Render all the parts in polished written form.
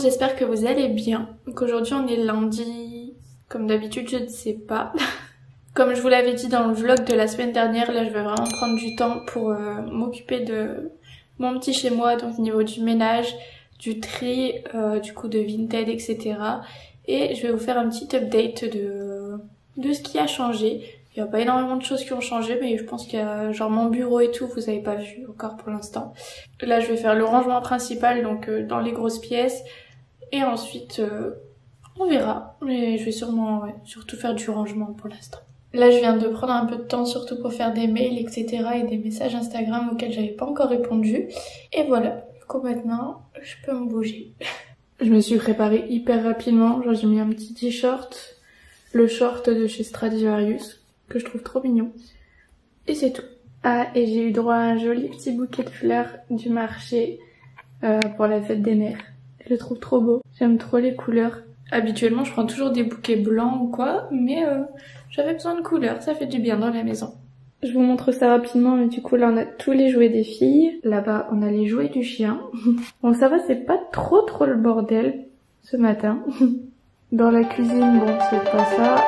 monde, j'espère que vous allez bien. Donc aujourd'hui on est lundi, comme d'habitude je ne sais pas. Comme je vous l'avais dit dans le vlog de la semaine dernière, là je vais vraiment prendre du temps pour m'occuper de mon petit chez moi, donc au niveau du ménage, du tri, du coup de Vinted, etc. Et je vais vous faire un petit update de ce qui a changé. Il n'y a pas énormément de choses qui ont changé, mais je pense qu'il y a genre mon bureau et tout, vous avez pas vu encore pour l'instant. Là je vais faire le rangement principal, donc dans les grosses pièces. Et ensuite, on verra. Mais je vais sûrement, surtout faire du rangement pour l'instant. Là je viens de prendre un peu de temps, surtout pour faire des mails, etc. et des messages Instagram auxquels j'avais pas encore répondu. Et voilà, du coup maintenant, je peux me bouger. Je me suis préparée hyper rapidement, genre j'ai mis un petit t-shirt, le short de chez Stradivarius, que je trouve trop mignon. Et c'est tout. Ah, et j'ai eu droit à un joli petit bouquet de fleurs du marché pour la fête des mères. Je le trouve trop beau. J'aime trop les couleurs. Habituellement, je prends toujours des bouquets blancs ou quoi, mais j'avais besoin de couleurs, ça fait du bien dans la maison. Je vous montre ça rapidement, mais du coup là on a tous les jouets des filles. Là-bas on a les jouets du chien. Bon ça va, c'est pas trop le bordel ce matin. Dans la cuisine, bon c'est pas ça.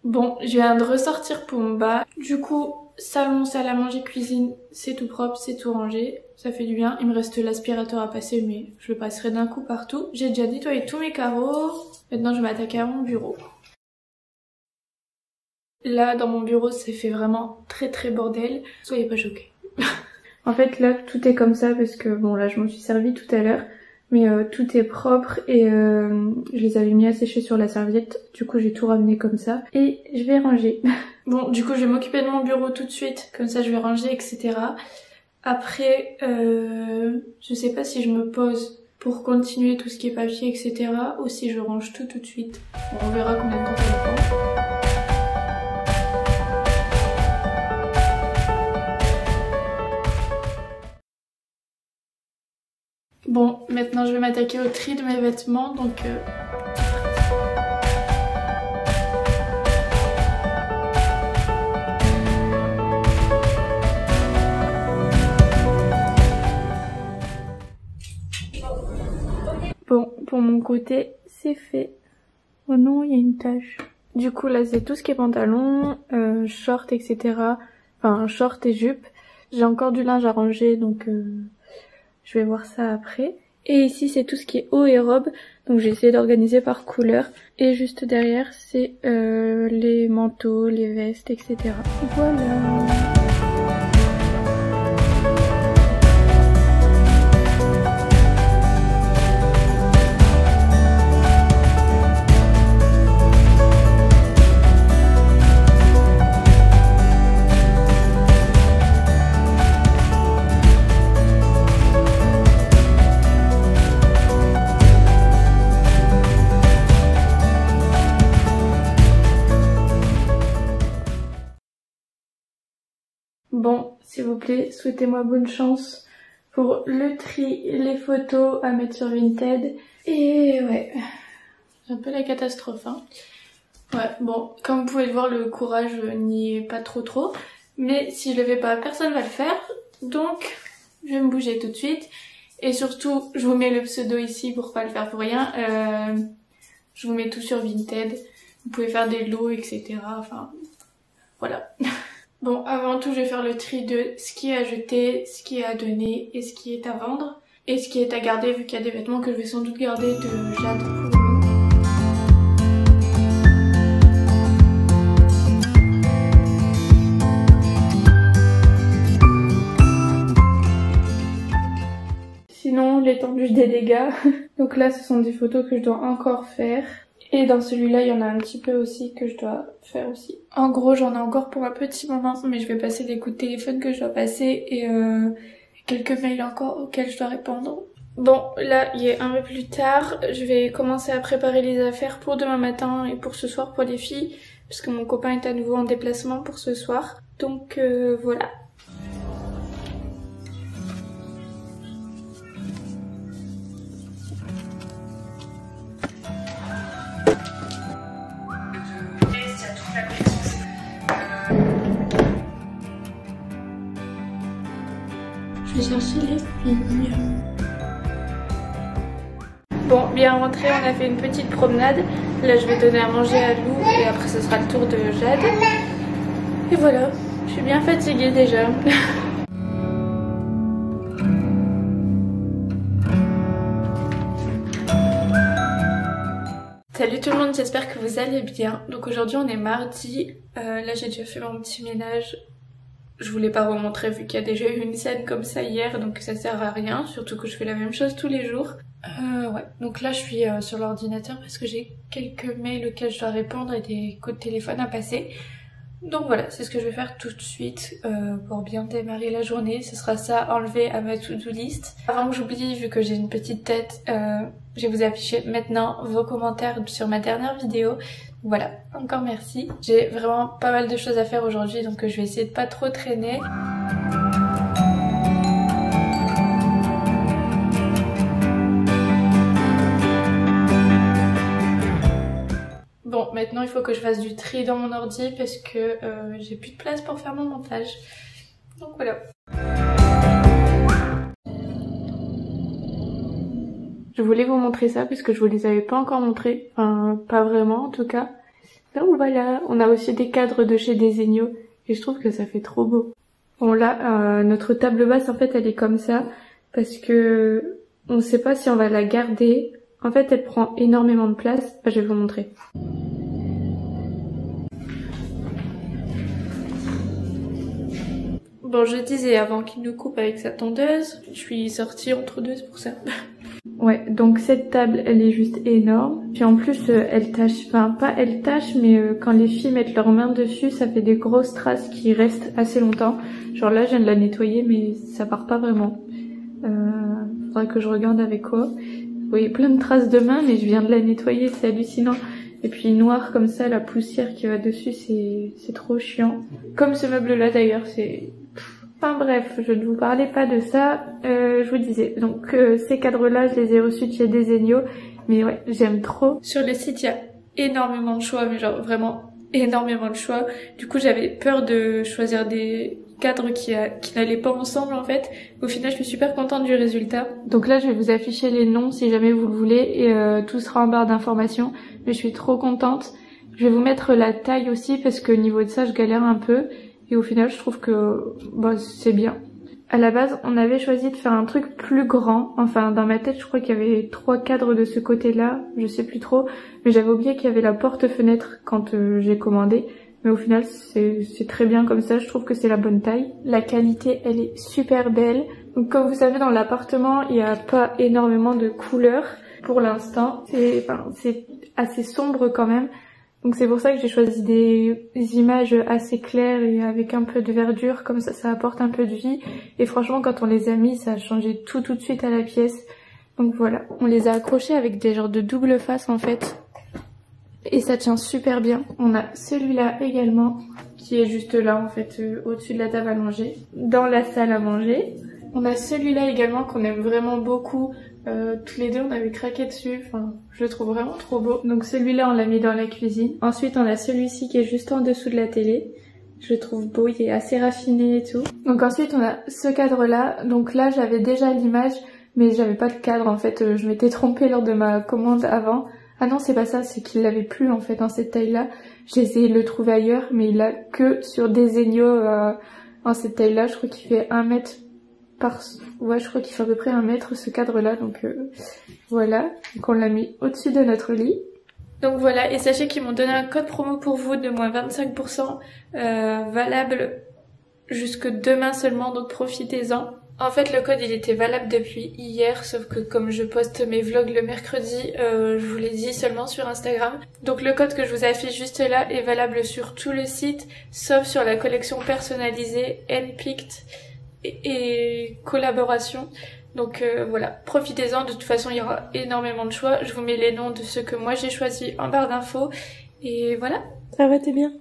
Bon, je viens de ressortir Pumba. Du coup, salon, salle à manger, cuisine, c'est tout propre, c'est tout rangé. Ça fait du bien. Il me reste l'aspirateur à passer, mais je le passerai d'un coup partout. J'ai déjà nettoyé tous mes carreaux. Maintenant, je vais m'attaquer à mon bureau. Là, dans mon bureau, ça fait vraiment très bordel. Soyez pas choqués. En fait, là, tout est comme ça parce que, bon, là, je m'en suis servi tout à l'heure. Mais tout est propre et je les avais mis à sécher sur la serviette. Du coup j'ai tout ramené comme ça et je vais ranger. Bon du coup je vais m'occuper de mon bureau tout de suite. Comme ça je vais ranger, etc. Après je sais pas si je me pose pour continuer tout ce qui est papier, etc. Ou si je range tout de suite. Bon, on verra combien de temps ça me prend. Bon, maintenant je vais m'attaquer au tri de mes vêtements, donc bon, pour mon côté, c'est fait. Oh non, il y a une tache. Du coup, là, c'est tout ce qui est pantalon, short, etc. Enfin, short et jupe. J'ai encore du linge à ranger, donc je vais voir ça après. Et ici, c'est tout ce qui est haut et robe. Donc j'ai essayé d'organiser par couleur. Et juste derrière, c'est les manteaux, les vestes, etc. Voilà. Bon, s'il vous plaît, souhaitez-moi bonne chance pour le tri, les photos à mettre sur Vinted. Et ouais, c'est un peu la catastrophe, hein. Ouais, bon, comme vous pouvez le voir, le courage n'y est pas trop. Mais si je le fais pas, personne va le faire. Donc, je vais me bouger tout de suite. Et surtout, je vous mets le pseudo ici pour pas le faire pour rien. Je vous mets tout sur Vinted. Vous pouvez faire des lots, etc. Enfin, voilà. Bon, avant tout, je vais faire le tri de ce qui est à jeter, ce qui est à donner et ce qui est à vendre. Et ce qui est à garder, vu qu'il y a des vêtements que je vais sans doute garder de Jade pour le moment. Sinon, l'étendue des dégâts. Donc là, ce sont des photos que je dois encore faire. Et dans celui-là, il y en a un petit peu aussi que je dois faire aussi. En gros, j'en ai encore pour un petit moment, mais je vais passer les coups de téléphone que je dois passer et quelques mails encore auxquels je dois répondre. Bon, là, il est un peu plus tard. Je vais commencer à préparer les affaires pour demain matin et pour ce soir pour les filles, parce que mon copain est à nouveau en déplacement pour ce soir. Donc voilà. Je vais chercher les filles. Bon, bien rentré, on a fait une petite promenade. Là, je vais donner à manger à Lou et après ce sera le tour de Jade. Et voilà, je suis bien fatiguée déjà. Salut tout le monde, j'espère que vous allez bien. Donc aujourd'hui on est mardi. Là j'ai déjà fait mon petit ménage. Je voulais pas remontrer vu qu'il y a déjà eu une scène comme ça hier, donc ça sert à rien, surtout que je fais la même chose tous les jours. Ouais, donc là je suis sur l'ordinateur parce que j'ai quelques mails auxquels je dois répondre et des coups de téléphone à passer. Donc voilà, c'est ce que je vais faire tout de suite pour bien démarrer la journée. Ce sera ça, enlever à ma to-do list. Avant que j'oublie, vu que j'ai une petite tête, je vais vous afficher maintenant vos commentaires sur ma dernière vidéo. Voilà, encore merci. J'ai vraiment pas mal de choses à faire aujourd'hui, donc je vais essayer de pas trop traîner. Bon, maintenant il faut que je fasse du tri dans mon ordi parce que j'ai plus de place pour faire mon montage. Donc voilà. Je voulais vous montrer ça parce que je vous les avais pas encore montrés. Enfin, pas vraiment en tout cas. Donc voilà, on a aussi des cadres de chez Desenio et je trouve que ça fait trop beau. Bon là, notre table basse en fait elle est comme ça parce que on sait pas si on va la garder. En fait elle prend énormément de place. Enfin, je vais vous montrer. Bon, je disais avant qu'il nous coupe avec sa tondeuse, je suis sortie entre deux, c'est pour ça. Ouais, donc cette table, elle est juste énorme. Puis en plus, elle tâche, enfin pas elle tâche, mais quand les filles mettent leurs mains dessus, ça fait des grosses traces qui restent assez longtemps. Genre là, je viens de la nettoyer, mais ça part pas vraiment. Faudrait que je regarde avec quoi. Vous voyez plein de traces de mains, mais je viens de la nettoyer, c'est hallucinant. Et puis noir comme ça, la poussière qui va dessus, c'est trop chiant. Comme ce meuble-là d'ailleurs, c'est... Enfin bref, je ne vous parlais pas de ça, je vous disais. Donc ces cadres-là, je les ai reçus de chez Desenio, mais ouais, j'aime trop. Sur le site, il y a énormément de choix, mais genre vraiment énormément de choix. Du coup, j'avais peur de choisir des cadres qui n'allaient pas ensemble en fait. Au final, je suis super contente du résultat. Donc là, je vais vous afficher les noms si jamais vous le voulez et tout sera en barre d'informations. Mais je suis trop contente. Je vais vous mettre la taille aussi parce que au niveau de ça, je galère un peu. Et au final, je trouve que bah, c'est bien. À la base, on avait choisi de faire un truc plus grand. Enfin, dans ma tête, je crois qu'il y avait 3 cadres de ce côté-là. Je sais plus trop. Mais j'avais oublié qu'il y avait la porte-fenêtre quand j'ai commandé. Mais au final, c'est très bien comme ça. Je trouve que c'est la bonne taille. La qualité, elle est super belle. Donc, comme vous savez, dans l'appartement, il n'y a pas énormément de couleurs pour l'instant. C'est assez sombre quand même. Donc c'est pour ça que j'ai choisi des images assez claires et avec un peu de verdure, comme ça apporte un peu de vie. Et franchement quand on les a mis, ça a changé tout de suite à la pièce. Donc voilà, on les a accrochés avec des genres de double face en fait. Et ça tient super bien. On a celui-là également, qui est juste là en fait, au-dessus de la table à manger, dans la salle à manger. On a celui-là également qu'on aime vraiment beaucoup. Tous les deux on avait craqué dessus, enfin je le trouve vraiment trop beau. Donc celui-là on l'a mis dans la cuisine. Ensuite on a celui-ci qui est juste en dessous de la télé. Je le trouve beau, il est assez raffiné et tout. Donc ensuite on a ce cadre là. Donc là j'avais déjà l'image mais j'avais pas de cadre en fait. Je m'étais trompée lors de ma commande avant. Ah non c'est pas ça, c'est qu'il l'avait plus en fait dans cette taille là. J'ai essayé de le trouver ailleurs mais il a que sur Desenio en cette taille là. Je crois qu'il fait 1 mètre ouais, je crois qu'il fait à peu près 1 mètre ce cadre-là, donc voilà. Donc on l'a mis au-dessus de notre lit. Donc voilà, et sachez qu'ils m'ont donné un code promo pour vous de moins 25%, valable jusque demain seulement, donc profitez-en. En fait, le code il était valable depuis hier, sauf que comme je poste mes vlogs le mercredi, je vous l'ai dit seulement sur Instagram. Donc le code que je vous affiche juste là est valable sur tout le site, sauf sur la collection personnalisée Handpicked et collaboration. Donc voilà, profitez-en, de toute façon il y aura énormément de choix. Je vous mets les noms de ceux que moi j'ai choisis en barre d'infos. Et voilà. Ça va, t'es bien?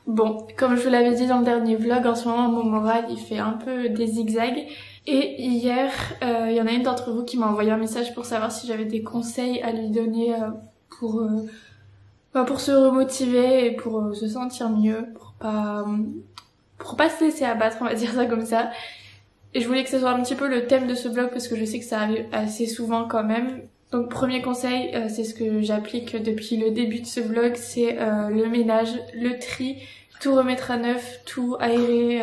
Bon, comme je vous l'avais dit dans le dernier vlog, en ce moment mon moral il fait un peu des zigzags. Et hier, il y en a une d'entre vous qui m'a envoyé un message pour savoir si j'avais des conseils à lui donner pour se remotiver et pour se sentir mieux, pour pas se laisser abattre, on va dire ça comme ça. Et je voulais que ce soit un petit peu le thème de ce vlog parce que je sais que ça arrive assez souvent quand même. Donc premier conseil, c'est ce que j'applique depuis le début de ce vlog, c'est le ménage, le tri, tout remettre à neuf, tout aérer,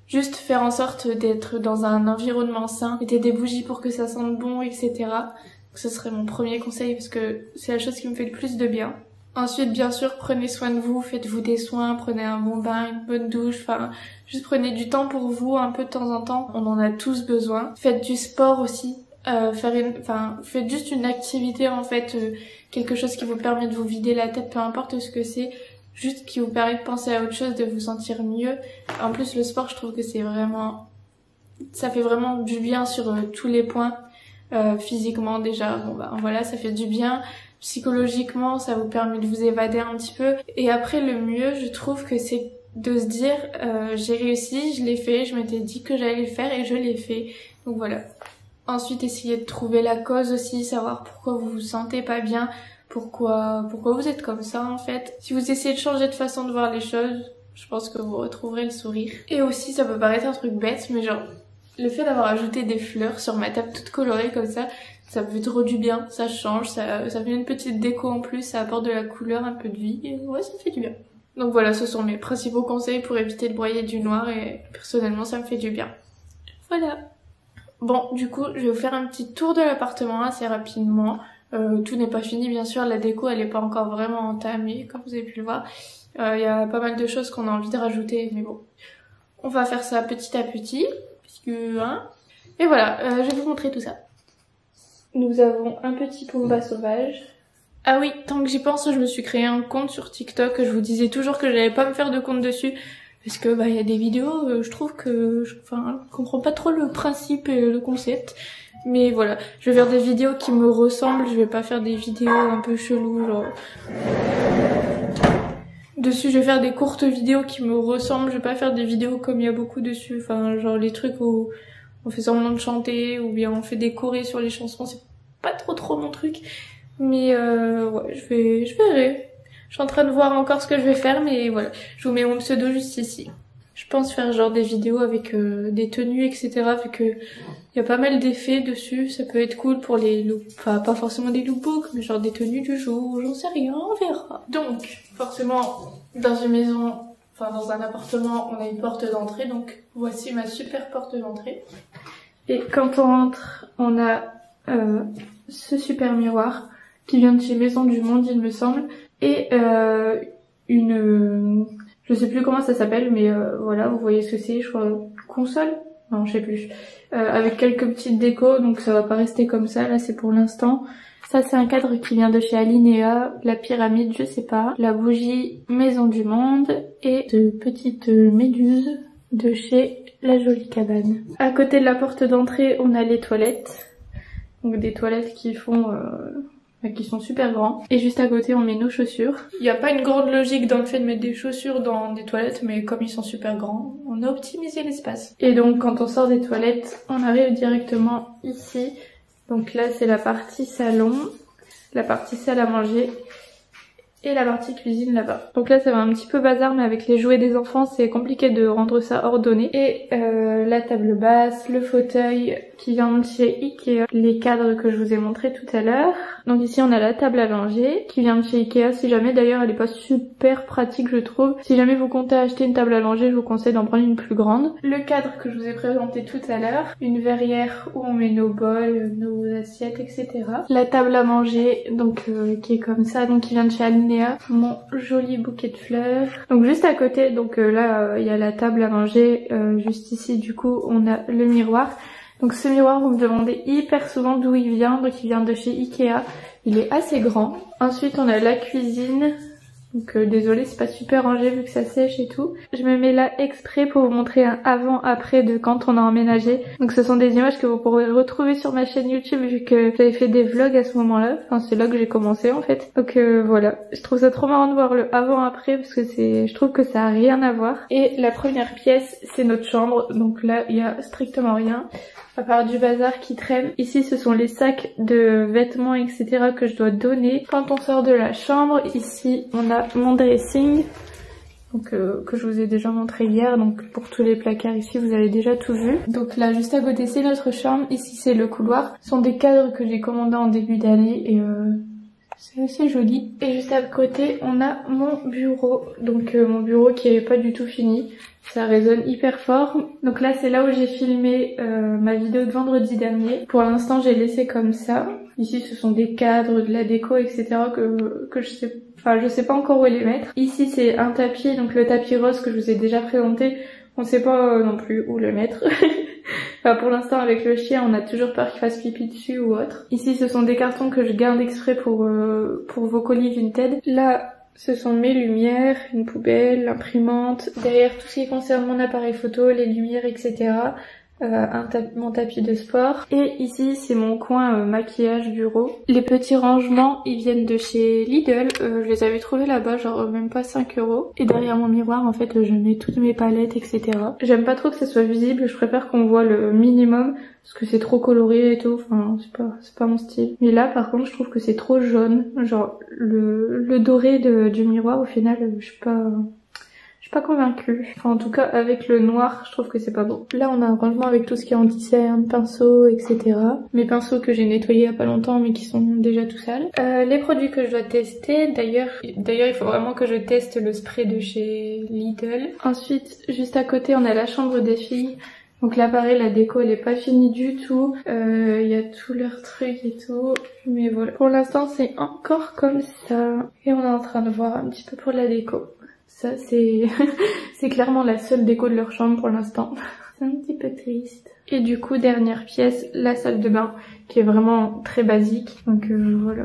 juste faire en sorte d'être dans un environnement sain, mettez des bougies pour que ça sente bon, etc. Donc, ce serait mon premier conseil parce que c'est la chose qui me fait le plus de bien. Ensuite, bien sûr, prenez soin de vous, faites-vous des soins, prenez un bon bain, une bonne douche, enfin, juste prenez du temps pour vous, un peu de temps en temps, on en a tous besoin. Faites du sport aussi, faites juste une activité en fait, quelque chose qui vous permet de vous vider la tête, peu importe ce que c'est, juste qui vous permet de penser à autre chose, de vous sentir mieux. En plus, le sport, je trouve que ça fait vraiment du bien sur tous les points. Physiquement déjà, bon bah voilà, ça fait du bien. Psychologiquement, ça vous permet de vous évader un petit peu. Et après, le mieux, je trouve que c'est de se dire, j'ai réussi, je l'ai fait, je m'étais dit que j'allais le faire et je l'ai fait. Donc voilà. Ensuite, essayez de trouver la cause aussi, savoir pourquoi vous vous sentez pas bien, pourquoi vous êtes comme ça en fait. Si vous essayez de changer de façon de voir les choses, je pense que vous retrouverez le sourire. Et aussi, ça peut paraître un truc bête, mais genre, le fait d'avoir ajouté des fleurs sur ma table toute colorée comme ça me fait trop du bien, ça change, ça fait une petite déco en plus, ça apporte de la couleur, un peu de vie, et ouais, ça fait du bien. Donc voilà, ce sont mes principaux conseils pour éviter de broyer du noir et personnellement ça me fait du bien. Voilà. Bon, du coup, je vais vous faire un petit tour de l'appartement assez rapidement. Tout n'est pas fini, bien sûr, la déco elle est pas encore vraiment entamée, comme vous avez pu le voir. Il y a pas mal de choses qu'on a envie de rajouter, mais bon. On va faire ça petit à petit, puisque, hein. Et voilà, je vais vous montrer tout ça. Nous avons un petit Pumba sauvage. Ah oui, tant que j'y pense, je me suis créé un compte sur TikTok. Je vous disais toujours que j'allais pas me faire de compte dessus. Parce que, il y a des vidéos, je trouve que, je comprends pas trop le principe et le concept. Mais voilà, je vais faire des vidéos qui me ressemblent. Je vais pas faire des vidéos un peu cheloues, genre. Dessus, je vais faire des courtes vidéos qui me ressemblent. Je vais pas faire des vidéos comme il y a beaucoup dessus. Enfin, genre les trucs où on fait semblant de chanter ou bien on fait des chorés sur les chansons, c'est pas trop mon truc. Mais ouais, je verrai. Je suis en train de voir encore ce que je vais faire, mais voilà. Je vous mets mon pseudo juste ici. Je pense faire genre des vidéos avec des tenues, etc. Vu que il y a pas mal d'effets dessus. Ça peut être cool pour les looks, enfin pas forcément des lookbooks, mais genre des tenues du jour, j'en sais rien, on verra. Donc, forcément, dans une maison, enfin dans un appartement, on a une porte d'entrée, donc voici ma super porte d'entrée. Et quand on rentre, on a ce super miroir qui vient de chez Maison du Monde, il me semble, et une... je sais plus comment ça s'appelle, mais voilà, vous voyez ce que c'est, je crois, console? Non, je sais plus. Avec quelques petites décos, donc ça va pas rester comme ça, là c'est pour l'instant. Ça c'est un cadre qui vient de chez Alinea, la pyramide, je sais pas, la bougie Maison du Monde et de petites méduses de chez La Jolie Cabane. À côté de la porte d'entrée, on a les toilettes. Donc des toilettes qui sont super grands. Et juste à côté, on met nos chaussures. Il n'y a pas une grande logique dans le fait de mettre des chaussures dans des toilettes, mais comme ils sont super grands, on a optimisé l'espace. Et donc quand on sort des toilettes, on arrive directement ici. Donc là, c'est la partie salon, la partie salle à manger et la partie cuisine là-bas. Donc là ça va un petit peu bazar, mais avec les jouets des enfants c'est compliqué de rendre ça ordonné. Et la table basse, le fauteuil qui vient de chez Ikea, les cadres que je vous ai montré tout à l'heure. Donc ici on a la table à langer qui vient de chez Ikea, si jamais d'ailleurs elle est pas super pratique je trouve. Si jamais vous comptez acheter une table à langer, je vous conseille d'en prendre une plus grande. Le cadre que je vous ai présenté tout à l'heure, une verrière où on met nos bols, nos assiettes, etc. La table à manger donc qui est comme ça, donc qui vient de chez Alinea, mon joli bouquet de fleurs. Donc juste à côté, donc là il y a la table à manger, juste ici du coup on a le miroir. Donc ce miroir, vous me demandez hyper souvent d'où il vient, donc il vient de chez Ikea, il est assez grand. Ensuite on a la cuisine, Donc désolée, c'est pas super rangé vu que ça sèche et tout. Je me mets là exprès pour vous montrer un avant-après de quand on a emménagé. Donc ce sont des images que vous pourrez retrouver sur ma chaîne YouTube vu que j'avais fait des vlogs à ce moment-là. Enfin c'est là que j'ai commencé en fait. Donc voilà, je trouve ça trop marrant de voir le avant-après parce que je trouve que ça a rien à voir. Et la première pièce, c'est notre chambre. Donc là, il y a strictement rien. À part du bazar qui traîne. Ici ce sont les sacs de vêtements etc que je dois donner quand on sort de la chambre. Ici on a mon dressing donc que je vous ai déjà montré hier, donc pour tous les placards ici vous avez déjà tout vu. Donc là juste à côté c'est notre chambre, ici c'est le couloir. Ce sont des cadres que j'ai commandés en début d'année et c'est assez joli. Et juste à côté on a mon bureau, donc mon bureau qui est pas du tout fini. Ça résonne hyper fort. Donc là c'est là où j'ai filmé ma vidéo de vendredi dernier. Pour l'instant j'ai laissé comme ça. Ici ce sont des cadres, de la déco etc que je sais, enfin je sais pas encore où les mettre. Ici c'est un tapis, donc le tapis rose que je vous ai déjà présenté. On sait pas non plus où le mettre. Enfin, pour l'instant avec le chien on a toujours peur qu'il fasse pipi dessus ou autre. Ici ce sont des cartons que je garde exprès pour vos colis Vinted. Là ce sont mes lumières, une poubelle, l'imprimante, derrière tout ce qui concerne mon appareil photo, les lumières etc. Mon tapis de sport. Et ici c'est mon coin maquillage bureau. Les petits rangements ils viennent de chez Lidl, je les avais trouvés là-bas genre même pas 5 €. Et derrière mon miroir en fait je mets toutes mes palettes etc. J'aime pas trop que ça soit visible, je préfère qu'on voit le minimum parce que c'est trop coloré et tout, enfin c'est pas mon style. Mais là par contre je trouve que c'est trop jaune, genre le doré du miroir au final je suis pas convaincue. Enfin en tout cas avec le noir je trouve que c'est pas beau. Là on a un rangement avec tout ce qui est anti-cerne, pinceaux etc. Mes pinceaux que j'ai nettoyés il y a pas longtemps mais qui sont déjà tout sales. Les produits que je dois tester, d'ailleurs il faut vraiment que je teste le spray de chez Lidl. Ensuite juste à côté on a la chambre des filles. Donc là pareil la déco elle est pas finie du tout, il y a tous leurs trucs et tout, mais voilà. Pour l'instant c'est encore comme ça et on est en train de voir un petit peu pour la déco. Ça c'est c'est clairement la seule déco de leur chambre pour l'instant. C'est un petit peu triste. Et du coup dernière pièce, la salle de bain qui est vraiment très basique. Donc voilà.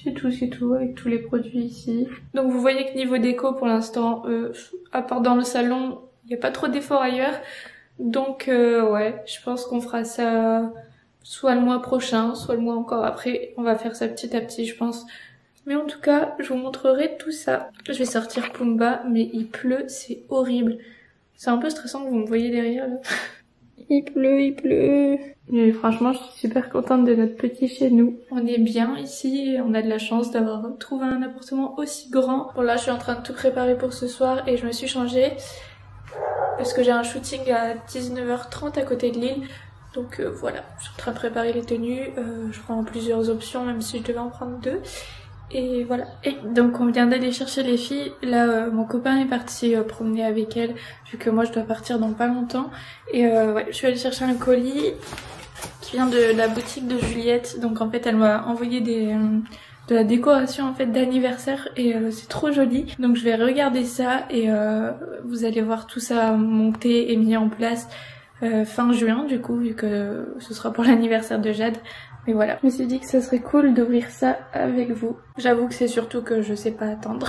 C'est tout avec tous les produits ici. Donc vous voyez que niveau déco pour l'instant, à part dans le salon, il n'y a pas trop d'efforts ailleurs. Donc ouais, je pense qu'on fera ça soit le mois prochain, soit le mois encore après. On va faire ça petit à petit je pense. Mais en tout cas, je vous montrerai tout ça. Je vais sortir Pumba, mais il pleut, c'est horrible. C'est un peu stressant que vous me voyez derrière là. Il pleut. Mais franchement, je suis super contente de notre petit chez nous. On est bien ici, on a de la chance d'avoir trouvé un appartement aussi grand. Bon là, je suis en train de tout préparer pour ce soir et je me suis changée. Parce que j'ai un shooting à 19h30 à côté de Lille. Donc voilà, je suis en train de préparer les tenues. Je prends plusieurs options, même si je devais en prendre 2. Et voilà. Et donc on vient d'aller chercher les filles. Là mon copain est parti promener avec elle vu que moi je dois partir dans pas longtemps. Et ouais, je suis allée chercher un colis qui vient de la boutique de Juliette. Donc en fait elle m'a envoyé de la décoration en fait d'anniversaire et c'est trop joli. Donc je vais regarder ça et vous allez voir tout ça monter et mis en place fin juin du coup vu que ce sera pour l'anniversaire de Jade. Mais voilà, je me suis dit que ça serait cool d'ouvrir ça avec vous. J'avoue que c'est surtout que je sais pas attendre.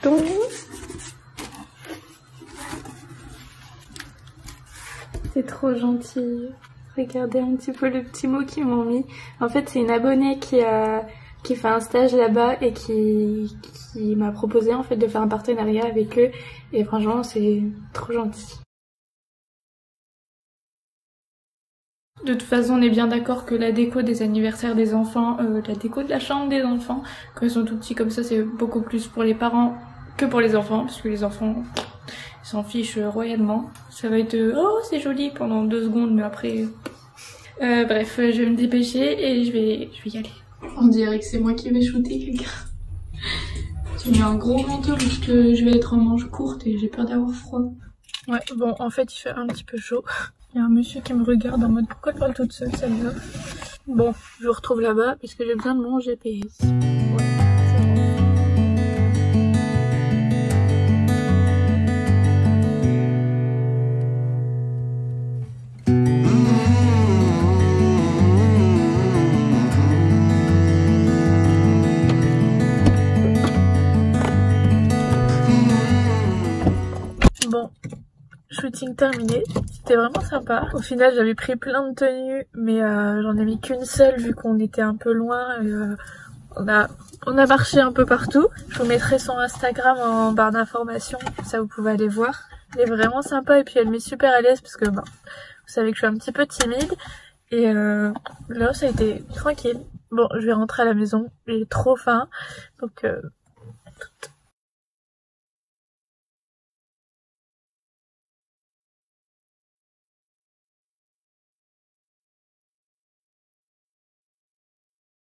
Donc... c'est trop gentil. Regardez un petit peu le petit mot qu'ils m'ont mis. En fait, c'est une abonnée qui fait un stage là-bas et qui m'a proposé en fait de faire un partenariat avec eux. Et franchement, c'est trop gentil. De toute façon, on est bien d'accord que la déco des anniversaires des enfants, la déco de la chambre des enfants, quand ils sont tout petits comme ça, c'est beaucoup plus pour les parents que pour les enfants, parce que les enfants, ils s'en fichent royalement. Ça va être oh c'est joli pendant 2 secondes, mais après... bref, je vais me dépêcher et je vais y aller. On dirait que c'est moi qui vais shooter quelqu'un. J'ai mis un gros manteau parce que je vais être en manche courte et j'ai peur d'avoir froid. Ouais, bon, en fait, il fait un petit peu chaud. Il y a un monsieur qui me regarde en mode pourquoi tu parles toute seule, celle-là. Bon, je vous retrouve là-bas parce que j'ai besoin de mon GPS. Ouais. shopping terminé. C'était vraiment sympa. Au final, j'avais pris plein de tenues, mais j'en ai mis qu'une seule vu qu'on était un peu loin. Et, on a marché un peu partout. Je vous mettrai son Instagram en barre d'informations, comme ça vous pouvez aller voir. Elle est vraiment sympa et puis elle met super à l'aise parce que vous savez que je suis un petit peu timide. Et là, ça a été tranquille. Bon, je vais rentrer à la maison. J'ai trop faim, donc